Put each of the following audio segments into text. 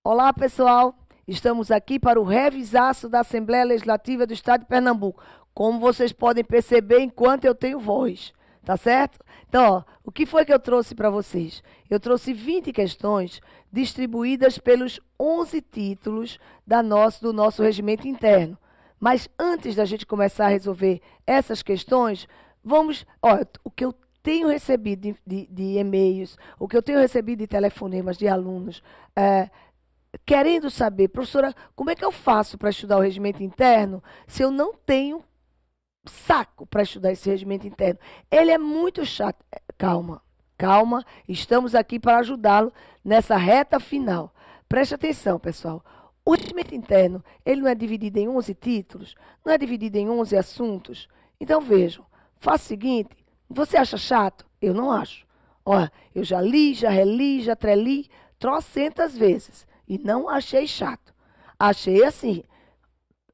Olá, pessoal. Estamos aqui para o revisaço da Assembleia Legislativa do Estado de Pernambuco. Como vocês podem perceber, enquanto eu tenho voz, tá certo? Então, ó, o que foi que eu trouxe para vocês? Eu trouxe 20 questões distribuídas pelos 11 títulos do nosso regimento interno. Mas antes da gente começar a resolver essas questões, o que eu tenho recebido de e-mails, o que eu tenho recebido de telefonemas de alunos, querendo saber, professora, como é que eu faço para estudar o regimento interno se eu não tenho saco para estudar esse regimento interno? Ele é muito chato. Calma, calma, estamos aqui para ajudá-lo nessa reta final. Preste atenção, pessoal. O regimento interno, ele não é dividido em 11 títulos, não é dividido em 11 assuntos. Então, vejam, faça o seguinte, você acha chato? Eu não acho. Olha, eu já li, já reli, já treli, trocentas vezes. E não achei chato. Achei assim,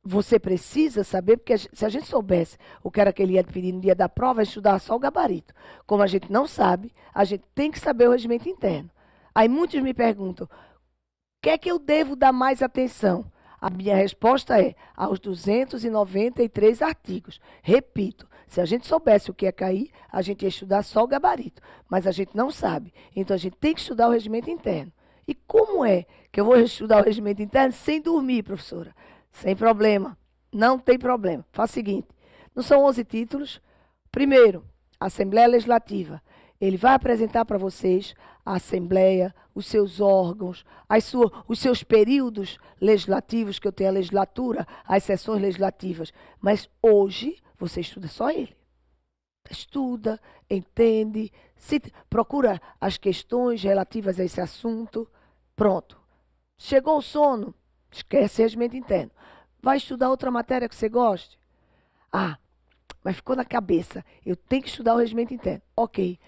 você precisa saber, porque se a gente soubesse o que era que ele ia pedir no dia da prova, estudar só o gabarito. Como a gente não sabe, a gente tem que saber o regimento interno. Aí muitos me perguntam, o que é que eu devo dar mais atenção? A minha resposta é aos 293 artigos. Repito, se a gente soubesse o que ia cair, a gente ia estudar só o gabarito. Mas a gente não sabe. Então a gente tem que estudar o regimento interno. E como é que eu vou estudar o regimento interno sem dormir, professora? Sem problema. Não tem problema. Faz o seguinte, não são 11 títulos. Primeiro, Assembleia Legislativa. Ele vai apresentar para vocês a Assembleia, os seus órgãos, os seus períodos legislativos, que eu tenho a legislatura, as sessões legislativas. Mas hoje você estuda só ele. Estuda, entende, procura as questões relativas a esse assunto. Pronto. Chegou o sono, esquece regimento interno. Vai estudar outra matéria que você goste? Ah, mas ficou na cabeça. Eu tenho que estudar o regimento interno. Ok.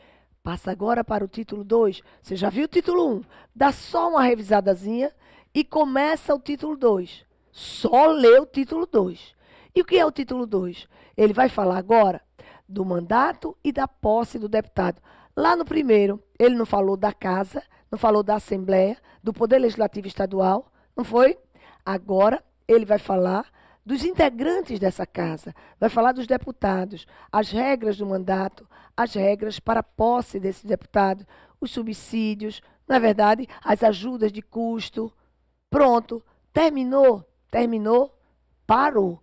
Passa agora para o título 2. Você já viu o título 1? Dá só uma revisadazinha e começa o título 2. Só lê o título 2. E o que é o título 2? Ele vai falar agora do mandato e da posse do deputado. Lá no primeiro, ele não falou da casa, não falou da Assembleia, do Poder Legislativo Estadual, não foi? Agora, ele vai falar dos integrantes dessa casa, vai falar dos deputados, as regras do mandato, as regras para a posse desse deputado, os subsídios, na verdade, as ajudas de custo. Pronto, terminou, parou.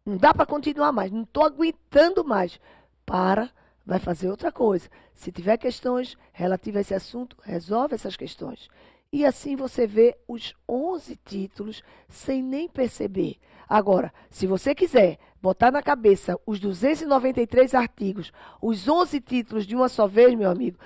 Não dá para continuar mais, não estou aguentando mais. Para, vai fazer outra coisa. Se tiver questões relativas a esse assunto, resolve essas questões. E assim você vê os 11 títulos sem nem perceber. Agora, se você quiser botar na cabeça os 293 artigos, os 11 títulos de uma só vez, meu amigo,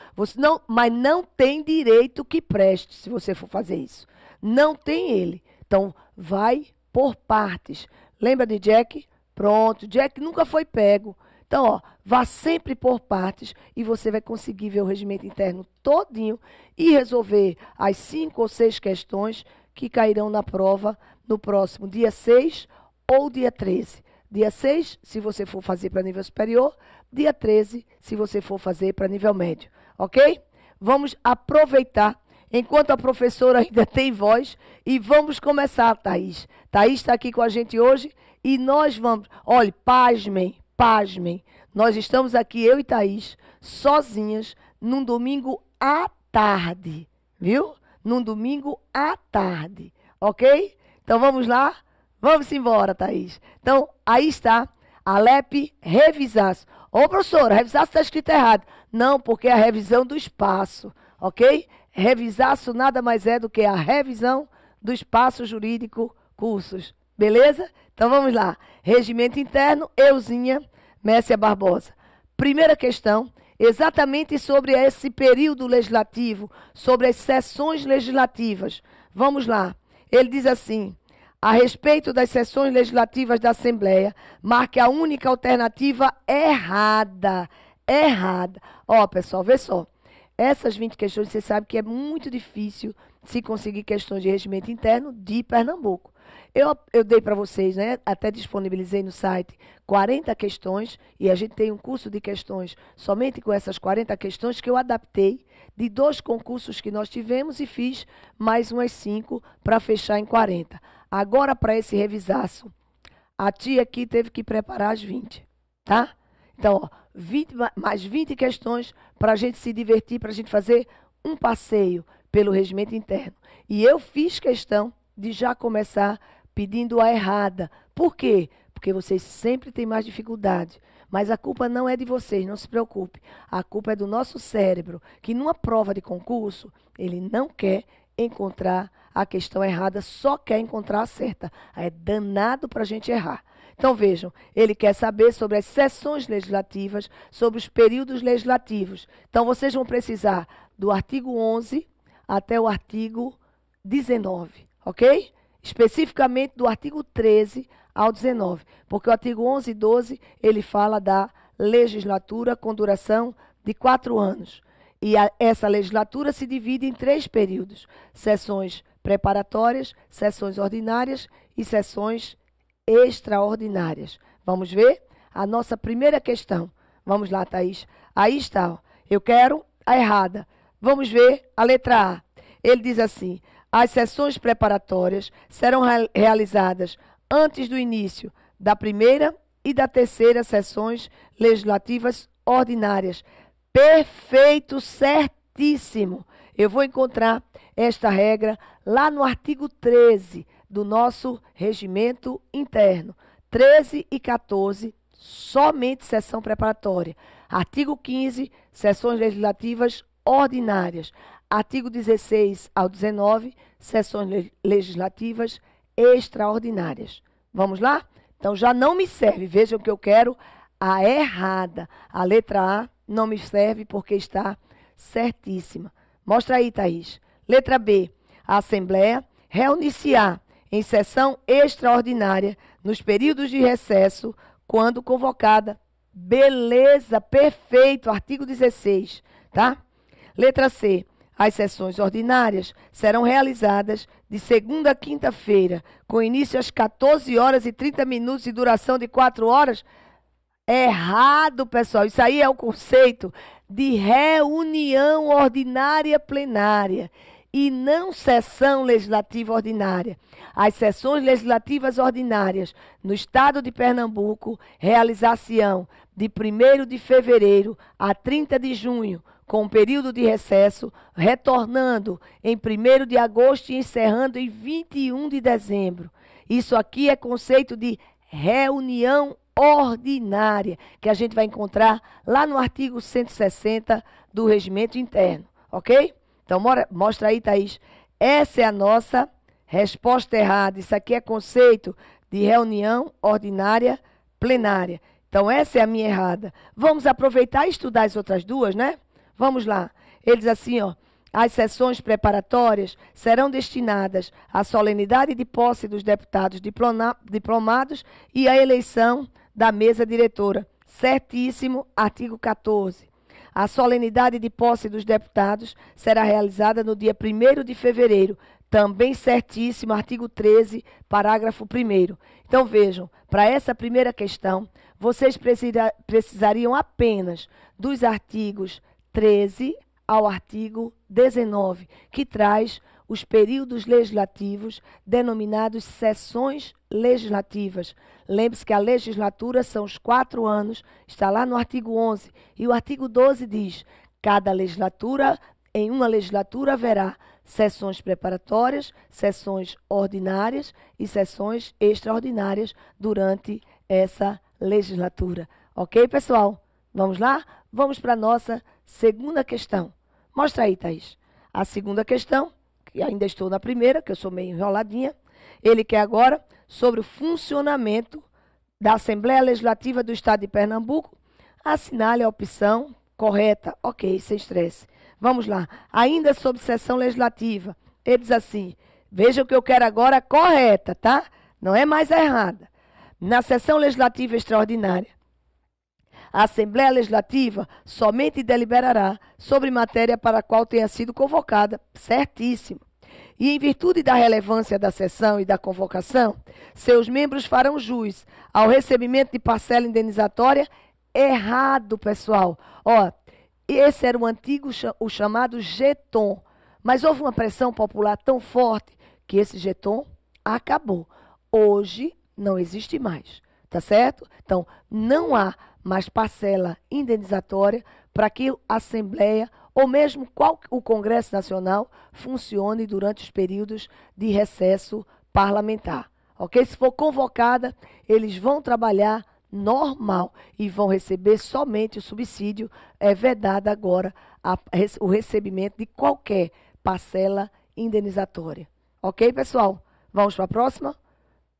mas não tem direito que preste se você for fazer isso. Não tem ele. Então, vai por partes. Lembra de Jack? Pronto, Jack nunca foi pego. Então, ó, vá sempre por partes e você vai conseguir ver o regimento interno todinho e resolver as 5 ou 6 questões que cairão na prova no próximo dia 6 ou dia 13. Dia 6, se você for fazer para nível superior, dia 13, se você for fazer para nível médio, ok? Vamos aproveitar enquanto a professora ainda tem voz e vamos começar, Thaís. Thaís está aqui com a gente hoje e nós vamos, olhe, pasmem, nós estamos aqui, eu e Thaís, sozinhas, num domingo à tarde, viu? Num domingo à tarde, ok? Então vamos lá? Vamos embora, Thaís. Então, aí está, Alep Revisaço. Ô, professora, Revisaço está escrito errado. Não, porque é a revisão do espaço, ok? Revisaço nada mais é do que a revisão do espaço jurídico cursos, beleza? Então vamos lá. Regimento interno, Euzinha Messia Barbosa. Primeira questão, exatamente sobre esse período legislativo, sobre as sessões legislativas. Vamos lá. Ele diz assim, a respeito das sessões legislativas da Assembleia, marque a única alternativa errada. Errada. Ó, pessoal, vê só. Essas 20 questões, você sabe que é muito difícil se conseguir questões de regimento interno de Pernambuco. Eu dei para vocês, né? Até disponibilizei no site 40 questões e a gente tem um curso de questões somente com essas 40 questões que eu adaptei de 2 concursos que nós tivemos e fiz mais umas 5 para fechar em 40. Agora, para esse revisaço, a tia aqui teve que preparar as 20, tá? Então, ó, mais 20 questões para a gente se divertir, para a gente fazer um passeio pelo regimento interno. E eu fiz questão de já começar pedindo a errada. Por quê? Porque vocês sempre têm mais dificuldade. Mas a culpa não é de vocês, não se preocupe. A culpa é do nosso cérebro, que numa prova de concurso, ele não quer encontrar a questão errada, só quer encontrar a certa. É danado para a gente errar. Então, vejam, ele quer saber sobre as sessões legislativas, sobre os períodos legislativos. Então, vocês vão precisar do artigo 11 até o artigo 19, ok? Especificamente do artigo 13 ao 19, porque o artigo 11 e 12, ele fala da legislatura com duração de 4 anos. E essa legislatura se divide em 3 períodos: sessões preparatórias, sessões ordinárias e sessões extraordinárias. Vamos ver? A nossa primeira questão. Vamos lá, Thaís. Aí está. Ó. Eu quero a errada. Vamos ver a letra A. Ele diz assim: as sessões preparatórias serão realizadas antes do início da primeira e da terceira sessões legislativas ordinárias. Perfeito, certíssimo. Eu vou encontrar esta regra lá no artigo 13 do nosso regimento interno. 13 e 14, somente sessão preparatória. Artigo 15, sessões legislativas ordinárias. Artigo 16 ao 19, sessões legislativas extraordinárias. Vamos lá? Então já não me serve. Vejam que eu quero a errada. A letra A não me serve porque está certíssima. Mostra aí, Thaís. Letra B. A Assembleia reunir-se-á em sessão extraordinária nos períodos de recesso, quando convocada. Beleza, perfeito. Artigo 16, tá? Letra C. As sessões ordinárias serão realizadas de segunda a quinta-feira, com início às 14 horas e 30 minutos e duração de 4 horas. Errado, pessoal. Isso aí é o conceito de reunião ordinária plenária e não sessão legislativa ordinária. As sessões legislativas ordinárias no estado de Pernambuco realizar-se-ão de 1º de fevereiro a 30 de junho, com período de recesso, retornando em 1º de agosto e encerrando em 21 de dezembro. Isso aqui é conceito de reunião ordinária, que a gente vai encontrar lá no artigo 160 do regimento interno, ok? Então, mostra aí, Thaís. Essa é a nossa resposta errada. Isso aqui é conceito de reunião ordinária plenária. Então, essa é a minha errada. Vamos aproveitar e estudar as outras duas, né? Vamos lá. Ele diz assim, ó. As sessões preparatórias serão destinadas à solenidade de posse dos deputados diplomados e à eleição da mesa diretora. Certíssimo, artigo 14. A solenidade de posse dos deputados será realizada no dia 1º de fevereiro. Também certíssimo, artigo 13, parágrafo 1º. Então, vejam, para essa primeira questão, vocês precisariam apenas dos artigos 13 ao artigo 19, que traz os períodos legislativos denominados sessões legislativas. Lembre-se que a legislatura são os 4 anos, está lá no artigo 11. E o artigo 12 diz: em uma legislatura haverá sessões preparatórias, sessões ordinárias e sessões extraordinárias durante essa legislatura. Ok, pessoal? Vamos lá? Vamos para a nossa segunda questão. Mostra aí, Thaís. A segunda questão, que ainda estou na primeira, que eu sou meio enroladinha. Ele quer agora sobre o funcionamento da Assembleia Legislativa do Estado de Pernambuco. Assinale a opção correta. Ok, sem estresse. Vamos lá. Ainda sobre sessão legislativa. Ele diz assim, veja o que eu quero agora correta, tá? Não é mais a errada. Na sessão legislativa extraordinária, a Assembleia Legislativa somente deliberará sobre matéria para a qual tenha sido convocada. Certíssimo. E em virtude da relevância da sessão e da convocação, seus membros farão jus ao recebimento de parcela indenizatória errado, pessoal. Ó, esse era o antigo, o chamado jeton. Mas houve uma pressão popular tão forte que esse jeton acabou. Hoje não existe mais, tá certo? Então, não há mais parcela indenizatória para que a Assembleia ou mesmo o Congresso Nacional funcione durante os períodos de recesso parlamentar. Ok? Se for convocada, eles vão trabalhar normal e vão receber somente o subsídio. É vedado agora o recebimento de qualquer parcela indenizatória. Ok, pessoal? Vamos para a próxima?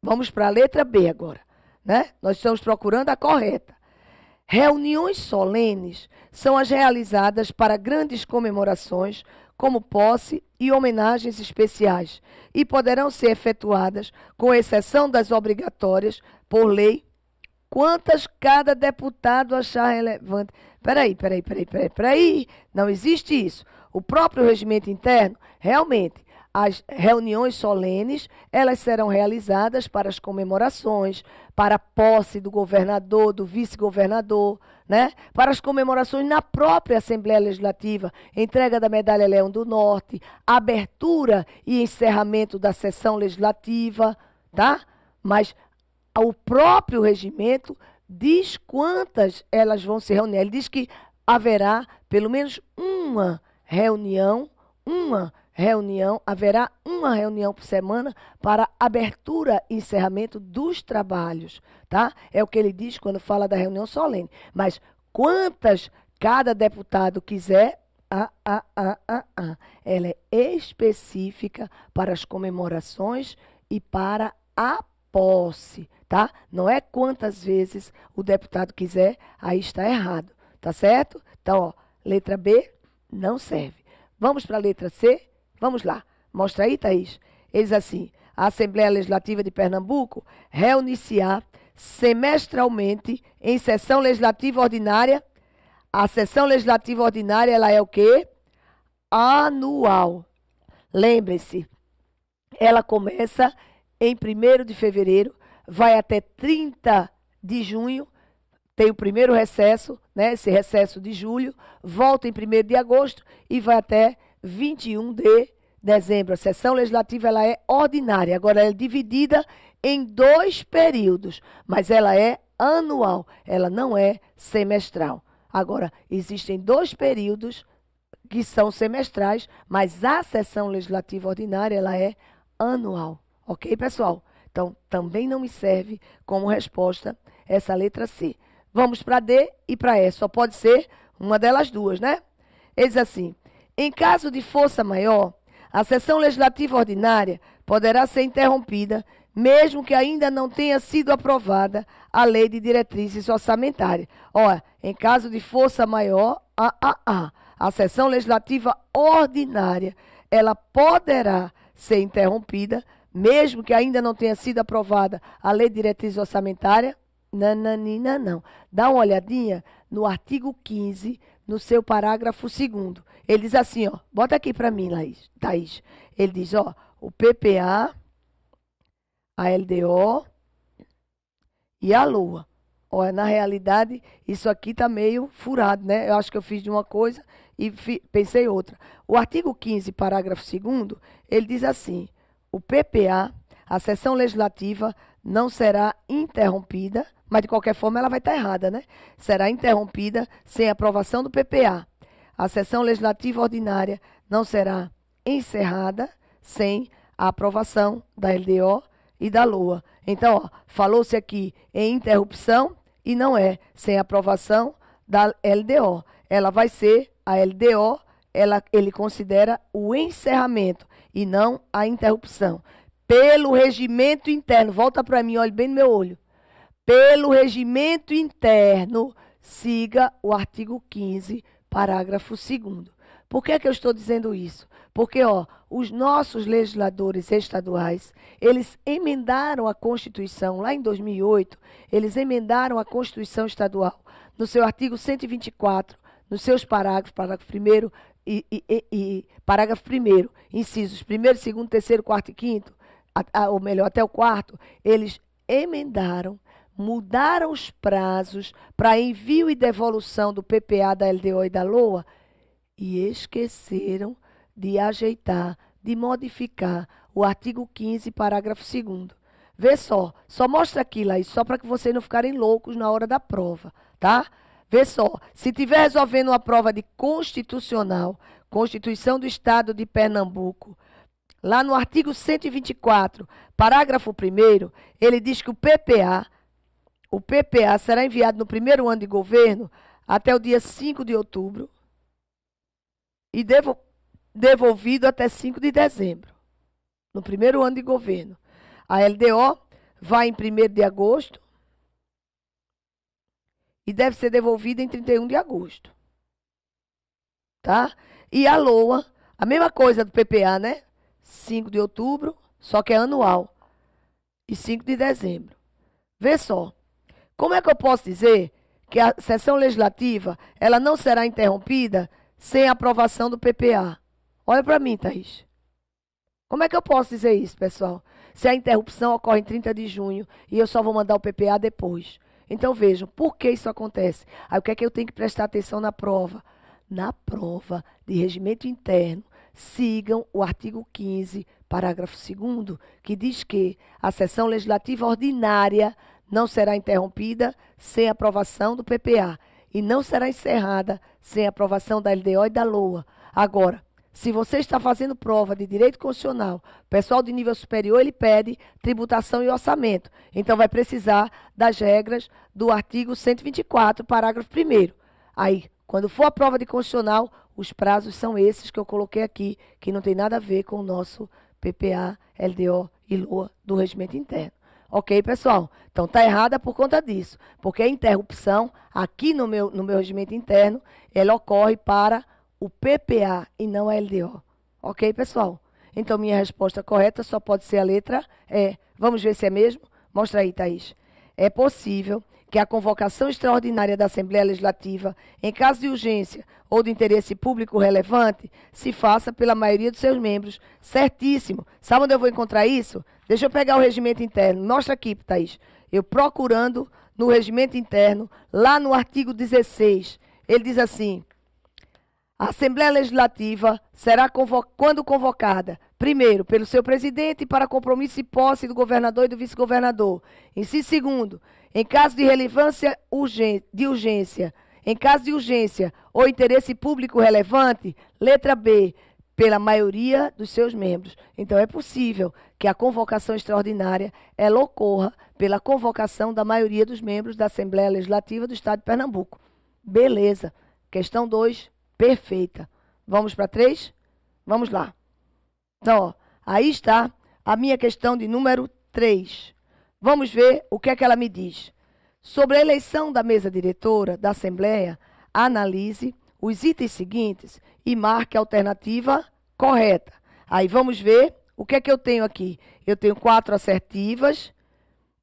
Vamos para a letra B agora, né? Nós estamos procurando a correta. Reuniões solenes são as realizadas para grandes comemorações, como posse e homenagens especiais, e poderão ser efetuadas, com exceção das obrigatórias, por lei, quantas cada deputado achar relevante. Peraí. Não existe isso. O próprio regimento interno, realmente, as reuniões solenes, elas serão realizadas para as comemorações, para a posse do governador, do vice-governador, né? Para as comemorações na própria Assembleia Legislativa, entrega da Medalha Leão do Norte, abertura e encerramento da sessão legislativa, tá? Mas o próprio regimento diz quantas elas vão se reunir. Ele diz que haverá pelo menos haverá uma reunião por semana para abertura e encerramento dos trabalhos, tá? É o que ele diz quando fala da reunião solene. Mas quantas cada deputado quiser, ela é específica para as comemorações e para a posse, tá? Não é quantas vezes o deputado quiser, aí está errado, tá certo? Então, ó, letra B não serve. Vamos para a letra C? Vamos lá. Mostra aí, Thaís. Eles assim, a Assembleia Legislativa de Pernambuco reunir-se-á semestralmente em sessão legislativa ordinária. A sessão legislativa ordinária, ela é o quê? Anual. Lembre-se, ela começa em 1º de fevereiro, vai até 30 de junho, tem o primeiro recesso, né, esse recesso de julho, volta em 1º de agosto e vai até 21 de dezembro. A sessão legislativa ela é ordinária, agora ela é dividida em 2 períodos, mas ela é anual, ela não é semestral. Agora, existem 2 períodos que são semestrais, mas a sessão legislativa ordinária ela é anual. Ok, pessoal? Então, também não me serve como resposta essa letra C. Vamos para D e para E. Só pode ser uma delas duas, né? Eles assim, em caso de força maior, a sessão legislativa ordinária poderá ser interrompida, mesmo que ainda não tenha sido aprovada a lei de diretrizes orçamentárias. Olha, em caso de força maior, a sessão legislativa ordinária, ela poderá ser interrompida, mesmo que ainda não tenha sido aprovada a lei de diretrizes orçamentárias. Não. Dá uma olhadinha no artigo 15, no seu parágrafo 2º. Ele diz assim, ó, bota aqui para mim, Thaís. Ele diz, ó, o PPA, a LDO e a LOA. Ó, na realidade, isso aqui tá meio furado, né? Eu acho que eu fiz de uma coisa e pensei outra. O artigo 15, parágrafo 2º, ele diz assim, o PPA, a sessão legislativa, não será interrompida, mas de qualquer forma ela vai estar errada, né? Será interrompida sem aprovação do PPA. A sessão legislativa ordinária não será encerrada sem a aprovação da LDO e da LOA. Então, falou-se aqui em interrupção e não é sem aprovação da LDO. Ela vai ser, a LDO, ele considera o encerramento e não a interrupção. Pelo regimento interno, volta para mim, olhe bem no meu olho. Pelo regimento interno, siga o artigo 15, parágrafo 2º. Por que eu estou dizendo isso? Porque, os nossos legisladores estaduais, eles emendaram a Constituição, lá em 2008, eles emendaram a Constituição Estadual, no seu artigo 124, nos seus parágrafos, parágrafo primeiro e parágrafo primeiro, incisos primeiro, segundo, terceiro, quarto e quinto, ou melhor, até o quarto, eles emendaram, mudaram os prazos para envio e devolução do PPA, da LDO e da LOA e esqueceram de ajeitar, de modificar o artigo 15, parágrafo 2º. Vê só mostra aqui, Laís, só para que vocês não ficarem loucos na hora da prova, tá? Vê só, se estiver resolvendo uma prova de constitucional, Constituição do Estado de Pernambuco, lá no artigo 124, parágrafo 1º, ele diz que o PPA será enviado no primeiro ano de governo até o dia 5 de outubro e devolvido até 5 de dezembro, no primeiro ano de governo. A LDO vai em 1º de agosto e deve ser devolvida em 31 de agosto. Tá? E a LOA, a mesma coisa do PPA, né? 5 de outubro, só que é anual. E 5 de dezembro. Vê só. Como é que eu posso dizer que a sessão legislativa ela não será interrompida sem a aprovação do PPA? Olha para mim, Thaís. Como é que eu posso dizer isso, pessoal? Se a interrupção ocorre em 30 de junho e eu só vou mandar o PPA depois. Então, vejam, por que isso acontece? Aí, o que é que eu tenho que prestar atenção na prova? Na prova de regimento interno, sigam o artigo 15, parágrafo 2º, que diz que a sessão legislativa ordinária não será interrompida sem aprovação do PPA e não será encerrada sem aprovação da LDO e da LOA. Agora, se você está fazendo prova de direito constitucional, o pessoal de nível superior, ele pede tributação e orçamento. Então, vai precisar das regras do artigo 124, parágrafo 1º. Aí, quando for a prova de constitucional, os prazos são esses que eu coloquei aqui, que não tem nada a ver com o nosso PPA, LDO e LOA do regimento interno. Ok, pessoal? Então, está errada por conta disso. Porque a interrupção, aqui no meu regimento interno, ela ocorre para o PPA e não a LDO. Ok, pessoal? Então, minha resposta correta só pode ser a letra E. Vamos ver se é mesmo? Mostra aí, Thaís. É possível que a convocação extraordinária da Assembleia Legislativa, em caso de urgência ou de interesse público relevante, se faça pela maioria dos seus membros. Certíssimo. Sabe onde eu vou encontrar isso? Deixa eu pegar o regimento interno. Mostra aqui, Thaís. Eu procurando no regimento interno, lá no artigo 16, ele diz assim: a Assembleia Legislativa será quando convocada, primeiro, pelo seu presidente para compromisso e posse do governador e do vice-governador. Inciso segundo, em caso de relevância de urgência, em caso de urgência ou interesse público relevante, letra B, pela maioria dos seus membros. Então, é possível que a convocação extraordinária ela ocorra pela convocação da maioria dos membros da Assembleia Legislativa do Estado de Pernambuco. Beleza. Questão 2. Perfeita. Vamos para 3? Vamos lá. Então, ó, aí está a minha questão de número 3. Vamos ver o que é que ela me diz. Sobre a eleição da mesa diretora da Assembleia, analise os itens seguintes e marque a alternativa correta. Aí vamos ver o que é que eu tenho aqui. Eu tenho 4 assertivas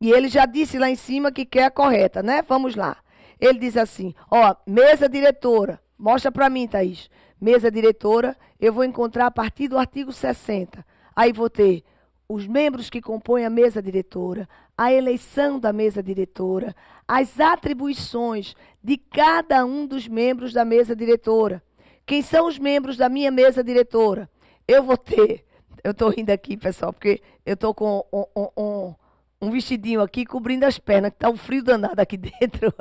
e ele já disse lá em cima que quer a correta, né? Vamos lá. Ele diz assim, ó, mesa diretora. Mostra para mim, Thaís. Mesa diretora, eu vou encontrar a partir do artigo 60. Aí vou ter os membros que compõem a mesa diretora, a eleição da mesa diretora, as atribuições de cada um dos membros da mesa diretora. Quem são os membros da minha mesa diretora? Eu vou ter... Eu estou rindo aqui, pessoal, porque eu estou com um vestidinho aqui cobrindo as pernas, que está um frio danado aqui dentro.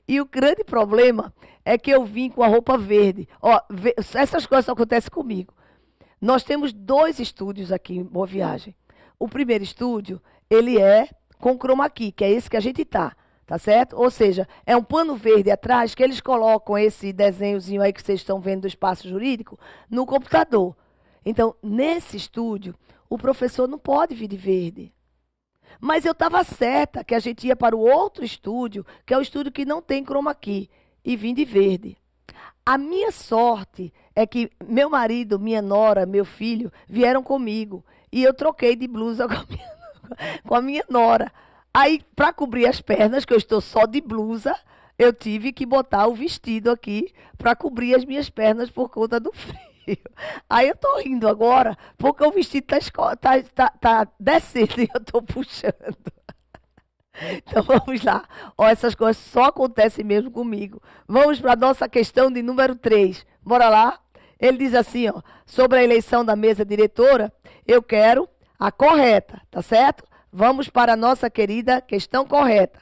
E o grande problema é que eu vim com a roupa verde. Ó, essas coisas só acontecem comigo. Nós temos 2 estúdios aqui em Boa Viagem. O primeiro estúdio, ele é com chroma key, que é esse que a gente tá certo? Ou seja, é um pano verde atrás que eles colocam esse desenhozinho aí que vocês estão vendo do espaço jurídico no computador. Então, nesse estúdio, o professor não pode vir de verde. Mas eu estava certa que a gente ia para o outro estúdio, que é o estúdio que não tem chroma key, e vim de verde. A minha sorte é que meu marido, minha nora, meu filho vieram comigo. E eu troquei de blusa com a minha nora. Aí, para cobrir as pernas, que eu estou só de blusa, eu tive que botar o vestido aqui para cobrir as minhas pernas por conta do frio. Aí eu tô rindo agora, porque o vestido tá descendo e eu tô puxando. Então vamos lá. Ó, essas coisas só acontecem mesmo comigo. Vamos para a nossa questão de número 3. Bora lá? Ele diz assim, ó, sobre a eleição da mesa diretora, eu quero a correta, tá certo? Vamos para a nossa querida questão correta.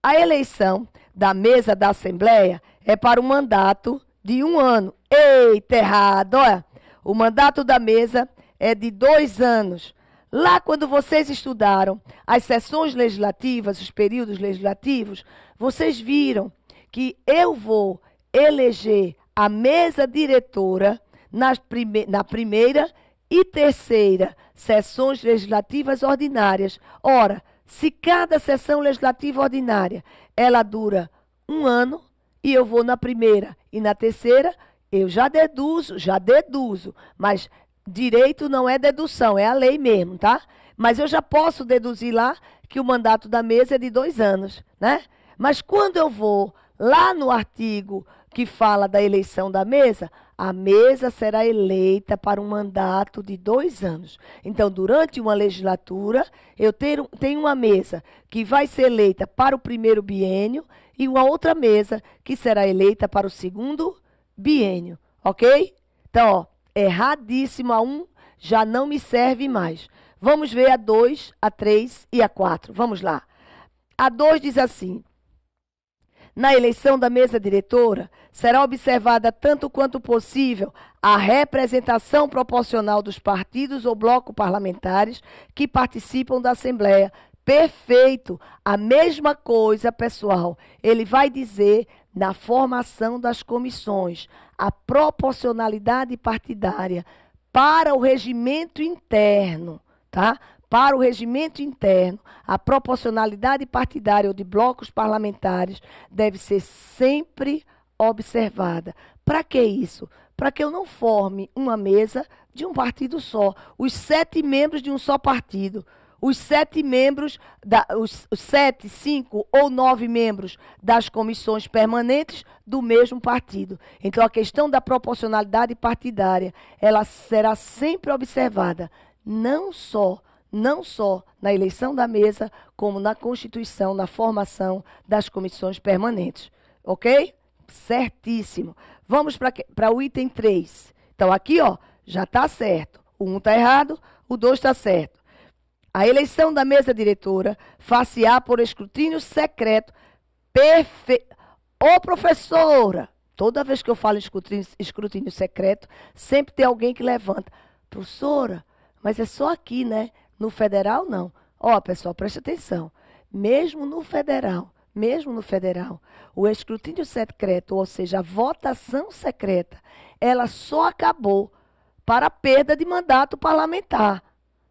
A eleição da mesa da Assembleia é para um mandato de 1 ano. Eita, errado, olha. O mandato da mesa é de 2 anos. Lá, quando vocês estudaram as sessões legislativas, os períodos legislativos, vocês viram que eu vou eleger a mesa diretora na primeira e terceira sessões legislativas ordinárias. Ora, se cada sessão legislativa ordinária ela dura 1 ano, e eu vou na primeira e na terceira, eu já deduzo, mas direito não é dedução, é a lei mesmo, tá? Mas eu já posso deduzir lá que o mandato da mesa é de 2 anos, né? Mas quando eu vou lá no artigo que fala da eleição da mesa, a mesa será eleita para um mandato de 2 anos. Então, durante uma legislatura, eu tenho uma mesa que vai ser eleita para o primeiro biênio e uma outra mesa que será eleita para o segundo biênio, ok? Então, ó, erradíssimo a 1, já não me serve mais. Vamos ver a 2, a 3 e a 4. Vamos lá. A 2 diz assim: na eleição da mesa diretora, será observada tanto quanto possível a representação proporcional dos partidos ou blocos parlamentares que participam da Assembleia. Perfeito. A mesma coisa, pessoal. Ele vai dizer na formação das comissões, a proporcionalidade partidária para o regimento interno, tá? Para o regimento interno, a proporcionalidade partidária ou de blocos parlamentares deve ser sempre observada. Para que isso? Para que eu não forme uma mesa de um partido só, os 7 membros de um só partido. Os 7 membros, os 7, 5 ou 9 membros das comissões permanentes do mesmo partido. Então, a questão da proporcionalidade partidária, ela será sempre observada, não só na eleição da mesa, como na constituição, na formação das comissões permanentes. Ok? Certíssimo. Vamos para o item 3. Então, aqui, ó, já está certo. O 1 está errado, o 2 está certo. A eleição da mesa diretora far-se-á por escrutínio secreto. Ô, professora, toda vez que eu falo escrutínio secreto, sempre tem alguém que levanta. Professora, mas é só aqui, né? No federal, não. Ó, pessoal, preste atenção. Mesmo no federal, o escrutínio secreto, ou seja, a votação secreta, ela só acabou para a perda de mandato parlamentar,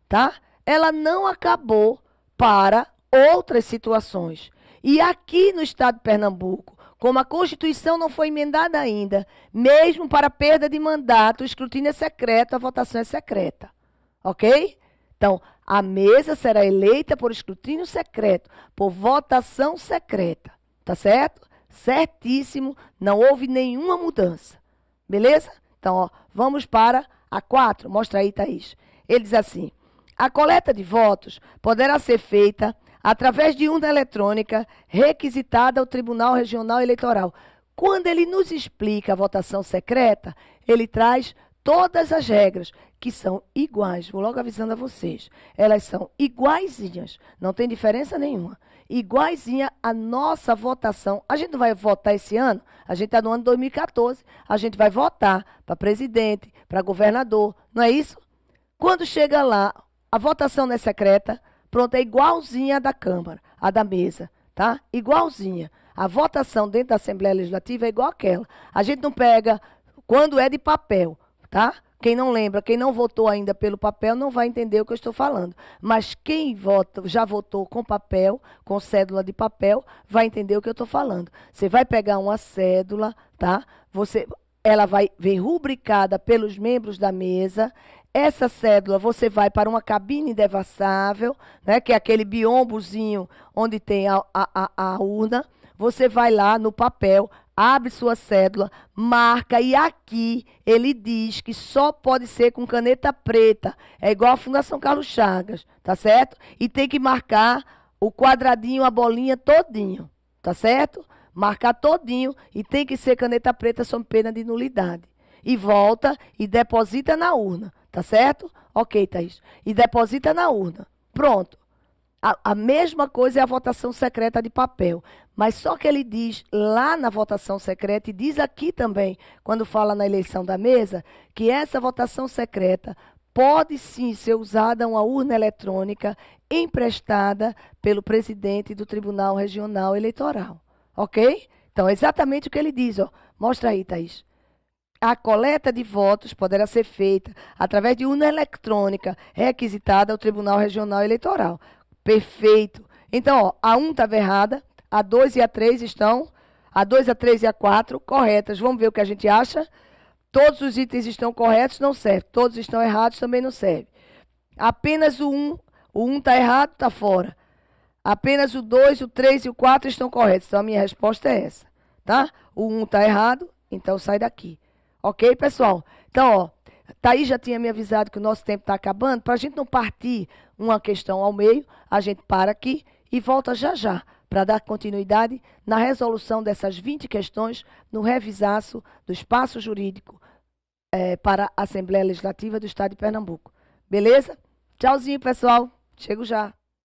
tá? Ela não acabou para outras situações. E aqui no estado de Pernambuco, como a Constituição não foi emendada ainda, mesmo para a perda de mandato, o escrutínio é secreto, a votação é secreta. Ok? Então, a mesa será eleita por escrutínio secreto, por votação secreta. Tá certo? Certíssimo, não houve nenhuma mudança. Beleza? Então, ó, vamos para a 4. Mostra aí, Thaís. Ele diz assim: a coleta de votos poderá ser feita através de urna eletrônica requisitada ao Tribunal Regional Eleitoral. Quando ele nos explica a votação secreta, ele traz todas as regras, que são iguais. Vou logo avisando a vocês. Elas são iguaizinhas, não tem diferença nenhuma. Iguaizinha a nossa votação. A gente não vai votar esse ano, a gente está no ano 2014, a gente vai votar para presidente, para governador, não é isso? Quando chega lá, a votação não é secreta, pronto, é igualzinha a da Câmara, a da mesa, tá? Igualzinha. A votação dentro da Assembleia Legislativa é igual àquela. A gente não pega quando é de papel, tá? Quem não lembra, quem não votou ainda pelo papel, não vai entender o que eu estou falando. Mas quem já votou com papel, com cédula de papel, vai entender o que eu estou falando. Você vai pegar uma cédula, tá? Ela vai vir rubricada pelos membros da mesa, Essa cédula, você vai para uma cabine devassável, né, que é aquele biombozinho onde tem a urna. Você vai lá no papel, abre sua cédula, marca e aqui ele diz que só pode ser com caneta preta. É igual a Fundação Carlos Chagas, tá certo? E tem que marcar o quadradinho, a bolinha todinho, tá certo? Marcar todinho e tem que ser caneta preta sob pena de nulidade. E volta e deposita na urna, tá certo? Ok, Thaís. E deposita na urna. Pronto. A mesma coisa é a votação secreta de papel. Mas só que ele diz lá na votação secreta, e diz aqui também, quando fala na eleição da mesa, que essa votação secreta pode sim ser usada uma urna eletrônica emprestada pelo presidente do Tribunal Regional Eleitoral. Ok? Então, é exatamente o que ele diz. Ó. Mostra aí, Thaís. A coleta de votos poderá ser feita através de urna eletrônica requisitada ao Tribunal Regional Eleitoral. Perfeito. Então, ó, a 1 estava errada, a 2 e a 3 estão, a 2, a 3 e a 4 corretas. Vamos ver o que a gente acha. Todos os itens estão corretos, não serve. Todos estão errados, também não serve. Apenas o 1 está errado, está fora. Apenas o 2, o 3 e o 4 estão corretos. Então, a minha resposta é essa, tá? O 1 está errado, então sai daqui. Ok, pessoal? Então, ó, Thaís já tinha me avisado que o nosso tempo está acabando. Para a gente não partir uma questão ao meio, a gente para aqui e volta já já para dar continuidade na resolução dessas 20 questões no revisaço do espaço jurídico para a Assembleia Legislativa do Estado de Pernambuco. Beleza? Tchauzinho, pessoal. Chego já.